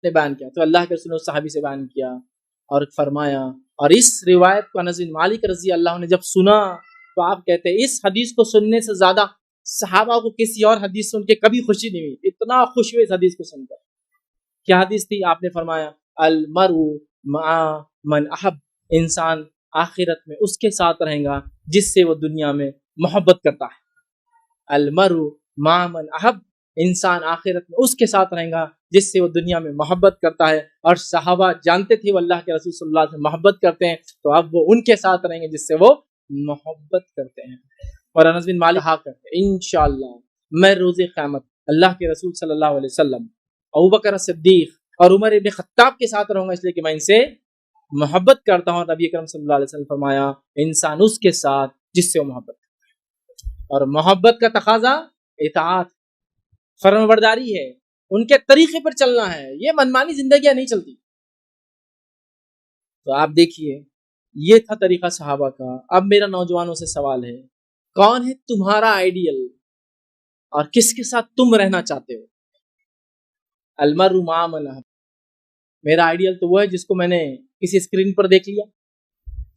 نے بیان کیا، تو اللہ کے رسول نے اس صحابی سے بیان کیا اور فرمایا. اور اس روایت کو انس بن مالک رضی اللہ عنہ نے جب سنا تو آپ کہتے ہیں اس حدیث کو سننے سے زیادہ صحابہ کو کسی اور حدیث سن کے کبھی خوشی نہیں ہوئی، اتنا خوش ہوئے اس حدیث کو سن کر. کیا حدیث تھی؟ آپ نے فرمایا المرء مع من احب، انسان آخرت میں اس کے ساتھ رہے گا جس سے وہ دنیا میں محبت کرتا ہے. المرء مع من احب، انسان آخرت میں اس کے ساتھ رہے گا جس سے وہ دنیا میں محبت کرتا ہے. اور صحابہ جانتے تھے وہ اللہ کے رسول صلی اللہ علیہ وسلم محبت کرتے ہیں، تو اب وہ ان کے ساتھ رہیں گے جس سے وہ محبت کرتے ہیں. اور انس بن مالک کہا کرتے ہیں انشاءاللہ میں روز قیامت اللہ کے رسول صلی اللہ علیہ وسلم، ابوبکر صدیق اور عمر ابن خطاب کے ساتھ رہوں گا، اس لیے کہ میں ان سے محبت کرتا ہوں. نبی اکرم صلی اللہ علیہ وسلم فرمایا انسان اس کے ساتھ جس سے وہ محبت کرتا ہے. اور محبت کا تقاضا اطاعت، فرمانبرداری ہے، ان کے طریقے پر چلنا ہے، یہ منمانی زندگیاں نہیں چلتی. تو آپ دیکھیے یہ تھا طریقہ صحابہ کا. اب میرا نوجوانوں سے سوال ہے، کون ہے تمہارا آئیڈیل اور کس کے ساتھ تم رہنا چاہتے ہو؟ المرء مع من احب، میرا آئیڈیل تو وہ ہے جس کو میں نے کسی اسکرین پر دیکھ لیا،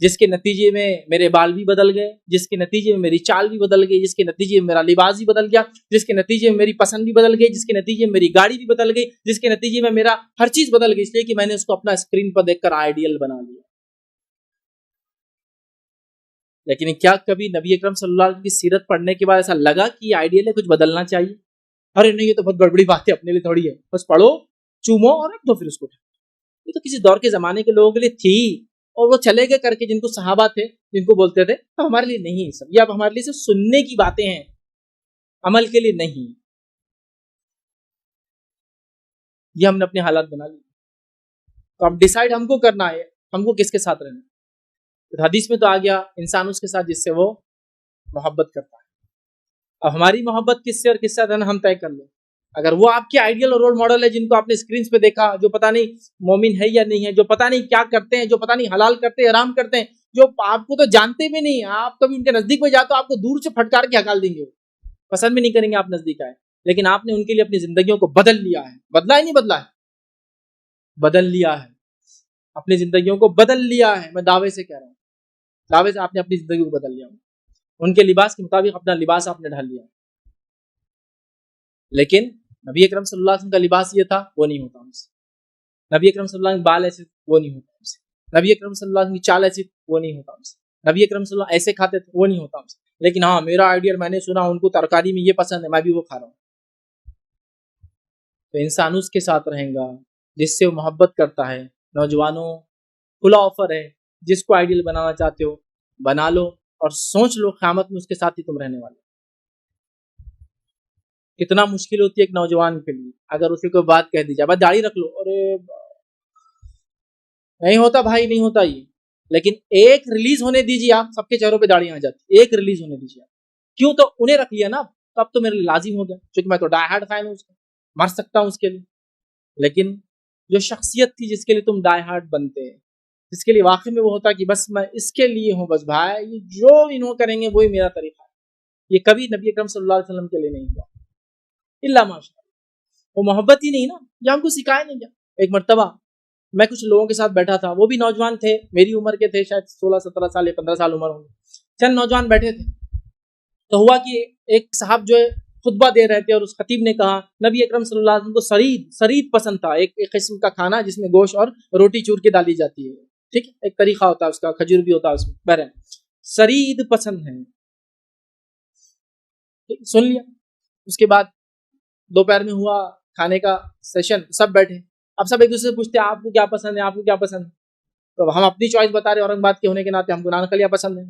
جس کے نتیجے میں میرے بال بھی بدل گئے، جس کے نتیجے میں میری چال بھی بدل گئی، جس کے نتیجے میں میرا لباس بھی بدل گیا، جس کے نتیجے میں میری پسند بھی بدل گئی، جس کے نتیجے میں میری گاڑی بھی بدل گئی، جس کے نتیجے میں میرا ہر چیز بدل گئی، اس لیے کہ میں نے اس کو اپنا اسکرین پر دیکھ کر آئیڈیل بنا لیا. لیکن کیا کبھی نبی اکرم صلی اللہ علیہ وسلم کی سیرت پڑھنے کے بعد ایسا لگا کہ یہ آئیڈیل ہے کچھ بدلنا چاہیے؟ ارے نہیں یہ تو بہت بڑی بات ہے، اپنے لیے تھوڑی ہے، بس پڑھو چومو اور رکھ دو پھر اس کو. یہ تو کسی دور کے زمانے کے لوگوں کے لیے تھی اور وہ چلے گئے کر کے، جن کو صحابہ تھے جن کو بولتے تھے. اب ہمارے لیے نہیں سب، یہ اب ہمارے لیے صرف سننے کی باتیں ہیں، عمل کے لیے نہیں. یہ ہم نے اپنے حالات بنا لی. تو اب ڈیسائیڈ ہم کو کرنا ہے ہم کو کس کے ساتھ رہنا. حدیث میں تو آ گیا انسان اس کے ساتھ جس سے وہ محبت کرتا ہے. اب ہماری محبت کس سے اور کس سے رہنا ہم طے کر لیں. اگر وہ آپ کے آئیڈیل اور رول ماڈل ہے جن کو آپ نے اسکرینز پہ دیکھا، جو پتہ نہیں مومن ہے یا نہیں ہے، جو پتہ نہیں کیا کرتے ہیں، جو پتہ نہیں حلال کرتے ہیں حرام کرتے ہیں، جو آپ کو تو جانتے بھی نہیں، آپ کبھی ان کے نزدیک میں جاتے تو آپ کو دور سے پھٹکار کے ہکال دیں گے، پسند بھی نہیں کریں گے آپ نزدیک آئے. لیکن آپ نے ان کے لیے اپنی زندگیوں کو بدل لیا ہے. بدلا ہے نہیں بدلا ہے؟ بدل لیا ہے. اپنی زندگیوں کو بدل لیا ہے. میں دعوے سے کہہ رہا ہوں، دعوے سے آپ نے اپنی زندگی کو بدل لیا. ان کے لباس کے مطابق اپنا لباس آپ نے ڈھال لیا. لیکن نبی اکرم صلی اللہ علیہ وسلم کا لباس یہ تھا، وہ نہیں ہوتا ہم سے. نبی اکرم صلی اللہ علیہ وسلم بال ایسے، وہ نہیں ہوتا ہم سے. نبی اکرم صلی اللہ علیہ وسلم کی چال ایسی، وہ نہیں ہوتا ہم سے. نبی اکرم صلی اللہ علیہ وسلم ایسے کھاتے تھے، وہ نہیں ہوتا ہم سے. لیکن ہاں میرا آئیڈیا میں نے سنا ان کو ترکاری میں یہ پسند ہے، میں بھی وہ کھا رہا ہوں. تو انسان اس کے ساتھ رہیں گا جس سے وہ محبت کرتا ہے. نوجوانوں کھلا آفر ہے، جس کو آئیڈیل بنانا چاہتے ہو بنا لو اور سوچ لو قیامت میں اس کے ساتھ ہی تم رہنے والے. کتنا مشکل ہوتی ہے ایک نوجوان کے لیے اگر اسے کوئی بات کہہ دی جائے، بس داڑھی رکھ لو، ارے نہیں ہوتا بھائی، نہیں ہوتا یہ. لیکن ایک ریلیز ہونے دیجیے، آپ سب کے چہروں پہ داڑیاں آ جاتی، ایک ریلیز ہونے دیجیے. کیوں؟ تو انہیں رکھ لیا نا، تب تو میرے لیے لازم ہو گیا، کیونکہ میں تو ڈائی ہارڈ فین ہوں، اس کا مر سکتا ہوں اس کے لیے. لیکن جو شخصیت تھی جس کے لیے تم ڈائی ہارڈ بنتے، جس کے لیے واقعی میں وہ ہوتا کہ بس میں اس کے لیے ہوں، بس بھائی یہ جو انہوں کریں گے وہی میرا طریقہ ہے، یہ کبھی نبی اکرم صلی اللہ علیہ وسلم کے لیے نہیں ہوا الا ماشاء اللہ. وہ محبت ہی نہیں نا، یہ ہم کو سکھایا نہیں گیا. ایک مرتبہ میں کچھ لوگوں کے ساتھ بیٹھا تھا، وہ بھی نوجوان تھے، میری عمر کے تھے، شاید 16-17 سال یا 15 سال عمر ہوں گے. چند نوجوان بیٹھے تھے، تو ہوا کہ ایک صاحب جو ہے خطبہ دے رہے تھے اور اس خطیب نے کہا نبی اکرم صلی اللہ علیہ وسلم کو سرید پسند تھا، ایک قسم کا کھانا جس میں گوشت اور روٹی چور کے ڈالی جاتی ہے. ٹھیک ہے، ایک طریقہ ہوتا ہے اس کا، کھجور بھی ہوتا ہے اس میں. بہرحال سرید پسند ہے. سن لیا. اس کے بعد دوپہر میں ہوا کھانے کا سیشن، سب بیٹھے. اب سب ایک دوسرے سے پوچھتے ہیں آپ کو کیا پسند ہے، آپ کو کیا پسند ہے. تو ہم اپنی چوائس بتا رہے ہیں، اورنگ آباد کے ہونے کے ناطے ہم کو نان کلیا پسند ہے.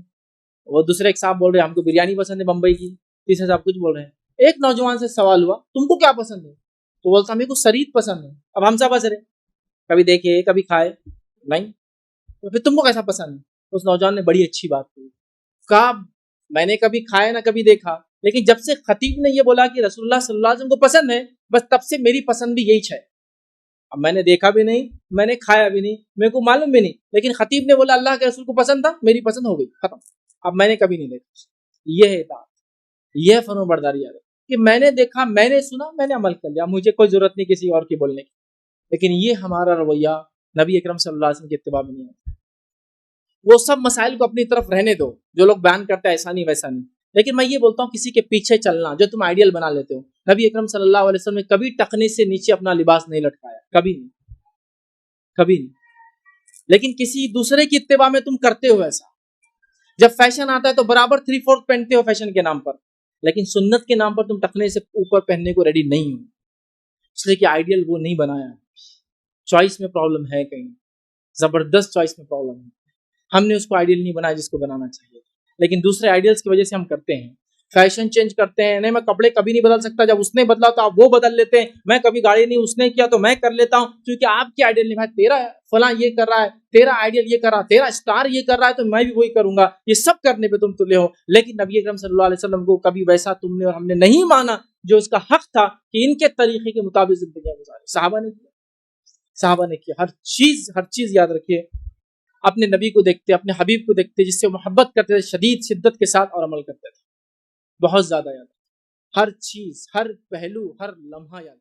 وہ دوسرے ایک صاحب بول رہے ہیں ہم کو بریانی پسند ہے بمبئی کی. تیسرے صاحب کچھ بول رہے ہیں. ایک نوجوان سے سوال ہوا تم کو کیا پسند ہے، تو بولتا ہمیں کو سرید پسند ہے. اب ہم سب ہنس رہے، کبھی دیکھے کبھی کھائے نہیں، تو پھر تم کو کیسا پسند ہے. اس نوجوان نے بڑی اچھی بات کی، کہا میں نے کبھی کھایا نہ کبھی دیکھا، لیکن جب سے خطیب نے یہ بولا کہ رسول اللہ صلی اللہ علیہ وسلم کو پسند ہے، بس تب سے میری پسند بھی یہی ہے. اب میں نے دیکھا بھی نہیں، میں نے کھایا بھی نہیں، میرے کو معلوم بھی نہیں، لیکن خطیب نے بولا اللہ کے رسول کو پسند تھا، میری پسند ہو گئی، ختم. اب میں نے کبھی نہیں دیکھا. یہ ہے اطاعت، یہ ہے فرمانبرداری. کہ میں نے دیکھا، میں نے سنا، میں نے عمل کر لیا، مجھے کوئی ضرورت نہیں کسی اور کی بولنے کی. لیکن یہ ہمارا رویہ نبی اکرم صلی اللہ علیہ وسلم کی اتباع میں نہیں آتا. وہ سب مسائل کو اپنی طرف رہنے دو جو لوگ بیان کرتے ہیں ایسا نہیں ویسا نہیں، لیکن میں یہ بولتا ہوں کسی کے پیچھے چلنا جو تم آئیڈیل بنا لیتے ہو. نبی اکرم صلی اللہ علیہ وسلم نے کبھی ٹخنے سے نیچے اپنا لباس نہیں لٹکایا، کبھی نہیں، کبھی نہیں. لیکن کسی دوسرے کی اتباع میں تم کرتے ہو ایسا. جب فیشن آتا ہے تو برابر 3/4 پہنتے ہو فیشن کے نام پر، لیکن سنت کے نام پر تم ٹخنے سے اوپر پہننے کو ریڈی نہیں ہو، اس لیے کہ آئیڈیل وہ نہیں بنایا. چوائس میں پرابلم ہے، کہیں زبردست چوائس میں پرابلم ہے. ہم نے اس کو آئیڈیل نہیں بنایا جس کو بنانا چاہیے، لیکن دوسرے آئیڈیلس کی وجہ سے ہم کرتے ہیں. فیشن چینج کرتے ہیں، نہیں میں کپڑے کبھی نہیں بدل سکتا، جب اس نے بدلا تو آپ وہ بدل لیتے ہیں. میں کبھی گاڑی نہیں اس نے کیا تو میں کر لیتا ہوں، کیونکہ آپ کی آئیڈیل نہیں. بھائی تیرا فلاں یہ کر رہا ہے، تیرا آئیڈیل یہ کر رہا ہے، تیرا اسٹار یہ کر رہا ہے تو میں بھی وہی کروں گا. یہ سب کرنے پہ تم تلے ہو. لیکن نبی اکرم صلی اللہ علیہ وسلم کو کبھی ویسا تم نے اور ہم نے نہیں مانا جو اس کا حق تھا کہ ان کے طریقے کے مطابق زندگیاں گزارے. صحابہ نے کیا، صحابہ نے کیا. ہر چیز یاد رکھیے، اپنے نبی کو دیکھتے، اپنے حبیب کو دیکھتے جس سے محبت کرتے تھے، شدید شدت کے ساتھ اور عمل کرتے تھے. بہت زیادہ یاد، ہر چیز، ہر پہلو، ہر لمحہ یاد.